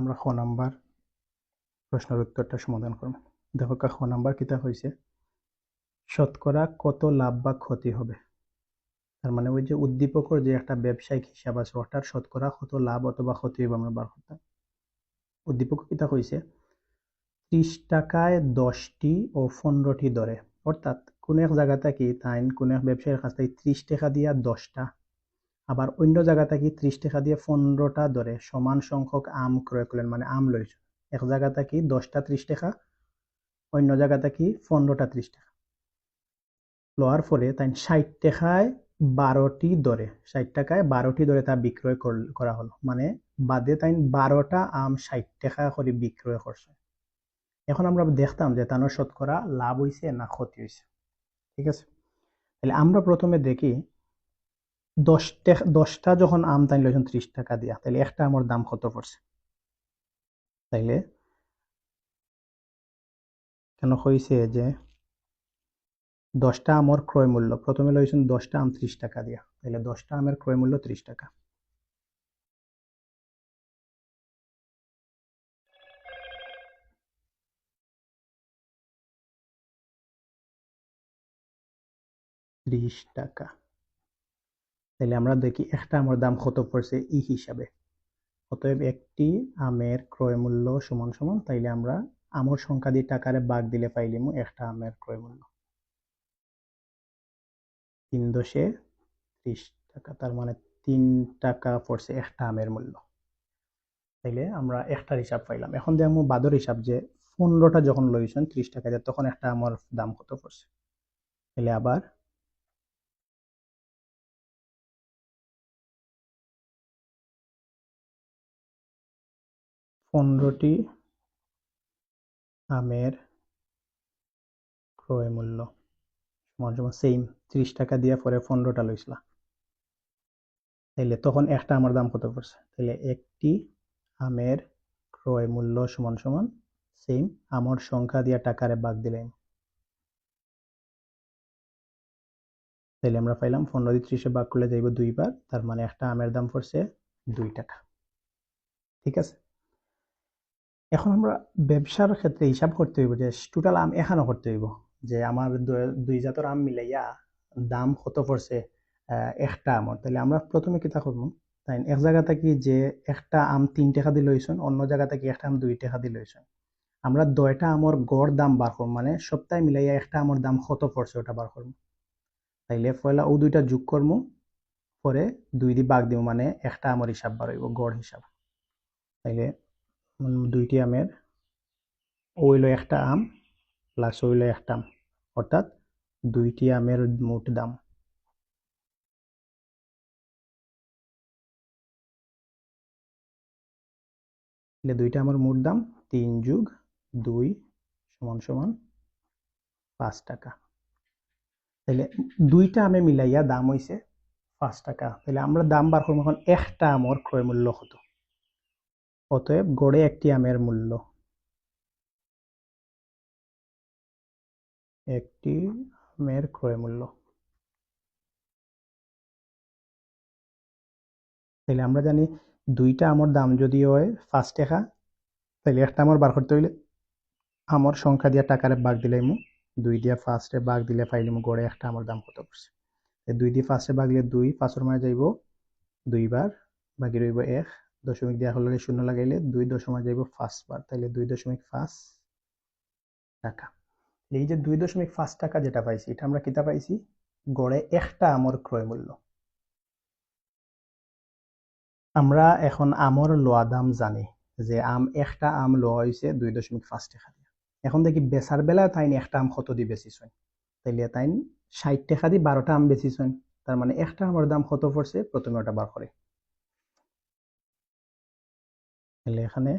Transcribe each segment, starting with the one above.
আমরা খ নাম্বার প্রশ্নের উত্তরটা সমাধান করব। দেখো খ নাম্বার কিতা হয়েছে, শতকরা কত লাভ বা ক্ষতি হবে। তার মানে ওই যে উদ্দীপকের যে একটা ব্যবসায়িক হিসাব আছে, ওটার শতকরা কত লাভ অথবা ক্ষতি হবে আমরা বার করতাম। উদ্দীপক কিতা হয়েছে, 30 টাকায় 10টি ও 15টি দরে, অর্থাৎ কোন এক জায়গা থেকে তাই কোন এক ব্যবসায়ীর কাছ থেকে 30 টাকা দিয়া 10টা, আবার অন্য জায়গা থেকে 30 টাকা দিয়ে 15টা ধরে সমান সংখ্যক আম ক্রয় করলেন, মানে আম লইছেন। এক জায়গা থেকে 10টা 30 টাকা, অন্য জায়গা থেকে 15টা 30 টাকা লওয়ার পরে তাই 60 টাকায় 12টি ধরে, 60 টাকায় 12টি ধরে তা বিক্রয় করা হলো, মানে বাদে তাই 12টা আম 60 টাকা করে বিক্রয় করছে। এখন আমরা দেখতাম যে তার শতকরা লাভ হয়েছে না ক্ষতি হয়েছে। ঠিক আছে, তাহলে আমরা প্রথমে দেখি 10টা যখন আম তাই লইছেন 30 টাকা দিয়া, তাহলে একটা আমের দাম কত পড়ছে। তাইলে কেন হয়েছে যে 10টা আমের ক্রয় মূল্য, প্রথমে লইছেন 10টা আম 30 টাকা দিয়া, তাহলে 10টা আমের ক্রয় মূল্য 30 টাকা। তাহলে আমরা দেখি একটা আমের দাম কত পড়ছে এই হিসাবে। অতএব একটি আমের ক্রয় মূল্য সমান সমান, তাইলে আমরা আমের সংখ্যা দিয়ে টাকারে ভাগ দিলে পাইলিমু একটা আমের ক্রয় মূল্য 3.30 টাকা, তার মানে 3 টাকা পড়ছে একটা আমের মূল্য। তাইলে আমরা একটার হিসাব পাইলাম। এখন দেখবো বাদর হিসাব, যে 15টা যখন লইছেন 30 টাকা দিয়ে, তখন একটা আমের দাম কত পড়ছে। তাহলে আবার 15টি আমের ক্রয় মূল্য সমান সমান সেম 30 টাকা দিয়ে পরে 15টা লইছিলা, তাইলে তখন একটা আমের দাম কত পড়ছে। তাহলে একটি আমের ক্রয় মূল্য সমান সমান সেম আমের সংখ্যা দিয়ে টাকারে ভাগ দিলাম, তাইলে আমরা পাইলাম 15 দিয়ে 30 ভাগ করলে যাইব 2 বার, তার মানে একটা আমের দাম পড়ছে 2 টাকা। ঠিক আছে, এখন আমরা ব্যবসার ক্ষেত্রে হিসাব করতে হইব যে টোটাল আম এখানে করতে হইব, যে আমার দুই জাতের আম মিলাইয়া দাম কত পড়ছে একটা আমর। তাহলে আমরা প্রথমে কিতা করবো, তাই এক জায়গা থেকে যে একটা আম 3 টাকা দিয়ে লইছেন, অন্য জায়গা থেকে একটা আম 2 টাকা দিয়ে লইছেন, আমরা 2টা আমর গড় দাম বার করব, মানে সপ্তাহে মিলাইয়া একটা আমর দাম কত পড়ছে ওটা বার করব। তাইলে পয়লা ও দুইটা যোগ করবো, পরে 2 দিয়ে ভাগ দিব, মানে একটা আমর হিসাব বার হইব, গড় হিসাব। তাইলে 2টি আমের ওইল একটা আম প্লাস ওইল একটা আম, অর্থাৎ 2টি আমের মোট দাম। তাহলে 2টা আমের মোট দাম 3 যোগ 2 সমান সমান 5 টাকা। তাহলে 2টা আমে মিলাইয়া দাম হইছে 5 টাকা। তাহলে আমরা দাম বার করবো এখন একটা আমের ক্রয় মূল্য কত। অতএব গড়ে একটি আমের মূল্য, একটি আমের ক্রয় মূল্য। তাহলে আমরা জানি 2টা আমের দাম যদি হয় 5 টাকা, তাহলে একটা আমের বার করতে হইলে আমের সংখ্যা দিয়া টাকারে ভাগ দিলাইমু, 2 দিয়া 5 ভাগ দিলে পাইলিমু গড়ে একটা আমের দাম কত পড়ছে। 2 দিয়ে 5 ভাগ দিলে 2, 5 মাঝে যাইব 2 বার, বাকি রইব 1, দশমিক দেওয়া হলে 0 লাগাইলে 2 দশমিক যাইব 5 বার, তাহলে 2.5 টাকা। এই যে 2.5 টাকা যেটা পাইছি, এটা আমরা কিতা পাইছি, গড়ে একটা আমের ক্রয় মূল্য। আমরা এখন আমের লোয়া দাম জানি, যে একটা আম লোয়া হয়েছে 2.5 টাকা দিয়ে। এখন দেখি বেচার বেলায় তাই একটা আম কত দিয়ে বেচিছেন। তাইলে তাই 60 টাকা দিয়ে 12টা আম বেচিছেন, তার মানে একটা আমের দাম কত পড়ছে, প্রথমে ওটা বার করে। তাহলে এখানে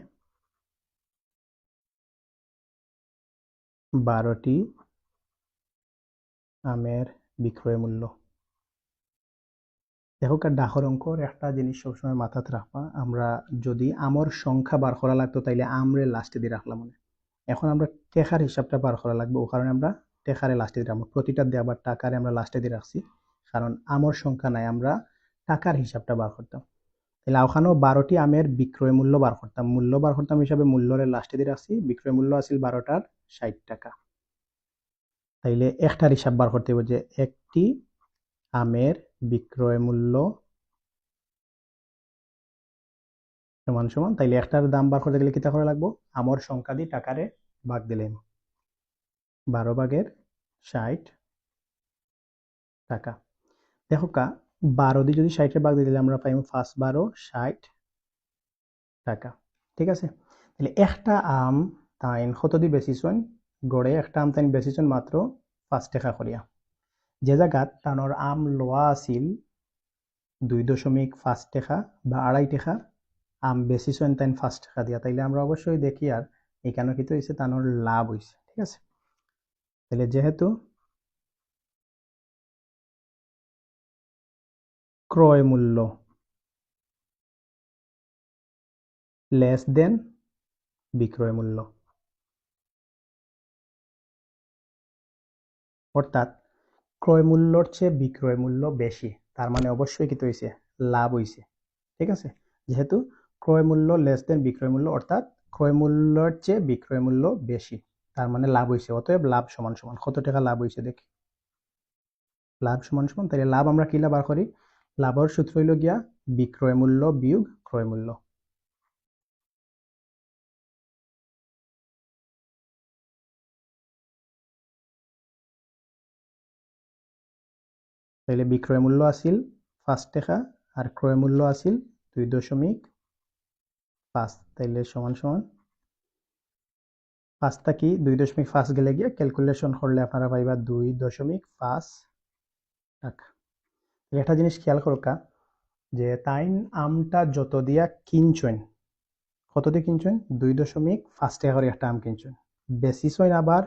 12টি আমের বিক্রয় মূল্য। দেখো ডাকর অঙ্কর একটা জিনিস সবসময় মাথাতে রাখবা, আমরা যদি আমের সংখ্যা বার করা লাগতো তাইলে আমরে লাস্টে দিয়ে রাখলাম, মনে এখন আমরা টেকার হিসাবটা বার করা লাগবে, ও কারণে আমরা টেকারে লাস্টে দিয়ে রাখবো। প্রতিটা দিয়ে আবার টাকারে আমরা লাস্টে দিয়ে রাখছি, কারণ আমের সংখ্যা নাই, আমরা টাকার হিসাবটা বার করতাম। তাহলে ওখানেও 12টি আমের বিক্রয় মূল্য বার করতাম হিসাবে মূল্যরে লাস্টে দিয়ে রাখছি, বিক্রয় মূল্য আছিল 12টার 60 টাকা। তাইলে একটার হিসাব বার করতে হবে যে একটি আমের বিক্রয় মূল্য সমান সমান, তাইলে একটার দাম বার করতে গেলে কিতা করা লাগবো, আমর সংখ্যা দিয়ে টাকারে ভাগ দিলেন, 12 ভাগের 60 টাকা। দেখো কা 12 দিয়ে যদি 60 ভাগ দিয়ে দিলে আমরা পাইম 5 12 60 টাকা। ঠিক আছে, তাহলে একটা আম তাইন কত দিয়ে বেচিছন, গড়ে একটা আম তাইন বেচিছন মাত্র 5 টাকা করিয়া। যে জায়গাত তানোর আম লোয়া আছিল 2.5 টাকা বা 2.5 টাকা, আম বেচিছন তাইন 5 টাকা দিয়া, তাইলে আমরা অবশ্যই দেখি আর এখানে কিন্তু হয়েছে তানোর লাভ হয়েছে। ঠিক আছে, তাহলে যেহেতু ক্রয় মূল্য লেস দেন বিক্রয় মূল্য, অর্থাৎ ক্রয় মূল্যর চেয়ে বিক্রয় মূল্য বেশি, তার মানে অবশ্যই কিন্তু হয়েছে লাভ হয়েছে। ঠিক আছে, যেহেতু ক্রয় মূল্য লেস দেন বিক্রয় মূল্য, অর্থাৎ ক্রয় মূল্যের চেয়ে বিক্রয় মূল্য বেশি, তার মানে লাভ হয়েছে। অতএব লাভ সমান সমান কত টাকা লাভ হয়েছে দেখি, লাভ সমান সমান, তাহলে লাভ আমরা কি বার করি, লাভের সূত্র হইল গিয়া বিক্রয় মূল্য বিয়োগ ক্রয় মূল্য। তাহলে বিক্রয় মূল্য আছিল 5 টাকা আর ক্রয় মূল্য আছিল 2.5, তাইলে সমান সমান 5 থাকি 2.5 গেলে গিয়ে ক্যালকুলেশন করলে আপনারা পাইবা 2.5 টাকা। একটা জিনিস খেয়াল করকা যে তাইন আমটা যত দিয়া কিনছেন, কত দিয়ে কিনছেন, 2.5 টাকা করে একটা আম কিনছেন, বেচিছেন আবার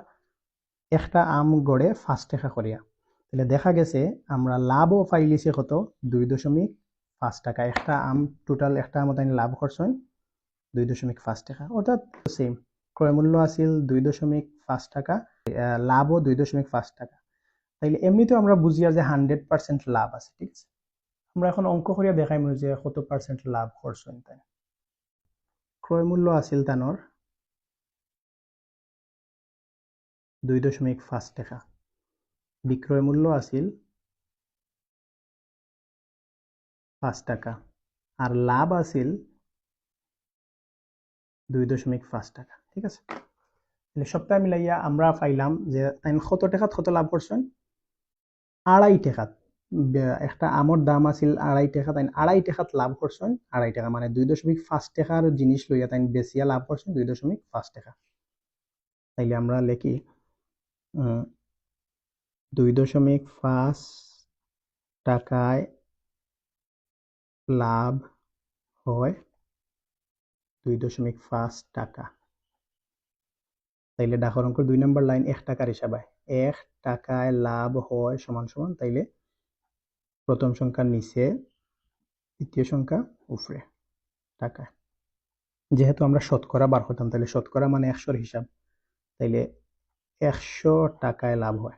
একটা আম গড়ে 5 টাকা করিয়া। তাহলে দেখা গেছে আমরা লাভও পাইলিছে কত, 2.5 টাকা। একটা আম টোটাল একটা আম তাই লাভ করছেন 2.5 টাকা, অর্থাৎ সেম। ক্রয় মূল্য আছিল 2.5 টাকা, লাভও 2.5 টাকা। তাইলে এমনিতেও আমরা বুঝিয়া যে 100% লাভ আছে। ঠিক আছে, আমরা এখন অঙ্ক করিয়া দেখাইম যে কত পার্সেন্ট লাভ করছেন। তাই ক্রয় মূল্য আছিল তানোর 2.5 টাকা, বিক্রয় মূল্য আছিল 5 টাকা, আর লাভ আছিল 2.5 টাকা। ঠিক আছে, তাহলে সপ্তাহ মিলাইয়া আমরা পাইলাম যে তাই কত টাকাত কত লাভ করছেন, 2.5 টাকাত। একটা আমর দাম আছিল 2.5 টাকা, তাই 2.5 টাকাত লাভ করছেন 2.5 টাকা, মানে 2.5 টাকার জিনিস লইয়া তাই বেচিয়া লাভ করছেন 2.5 টাকা। তাইলে আমরা লিখি 2.5 টাকায় লাভ হয় 2.5 টাকা। তাইলে ডাকর অঙ্কের 2 নম্বর লাইন 1 টাকার হিসাবে 1 টাকায় লাভ হয় সমান সমান, তাইলে প্রথম সংখ্যার নিচে দ্বিতীয় সংখ্যা উপরে টাকা। যেহেতু আমরা শতকরা বার করতাম, তাহলে শতকরা মানে 100-র হিসাব, তাইলে 100 টাকায় লাভ হয়।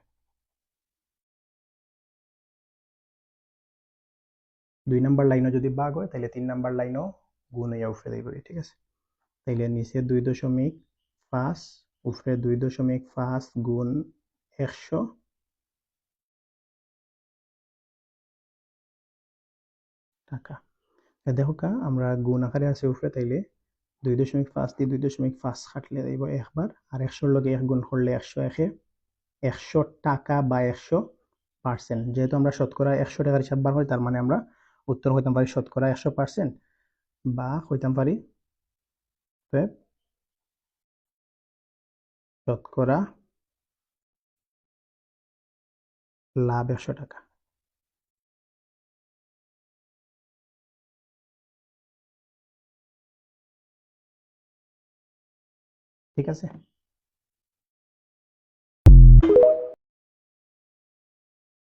2 নম্বর লাইনও যদি ভাগ হয় তাহলে 3 নম্বর লাইনও গুণ হইয়া উপরে যাইব। ঠিক আছে, তাইলে নিচে 2.5 উপরে 2.5 গুণ 100 টাকা। দেখো কা আমরা গুণ আকারে আছে উপরে, তাইলে 2.5 দিয়ে 2.5 কাটলে যাইব একবার, আর 100-র লগে 1 গুণ করলে 100 একে 100 টাকা বা 100%। যেহেতু আমরা শতকরা 100 টাকার হিসাব বার করি, তার মানে আমরা উত্তর হইতাম পারি শতকরা 100%, বা হইতাম পারি শতকরা লাভ 100 টাকা। ঠিক আছে।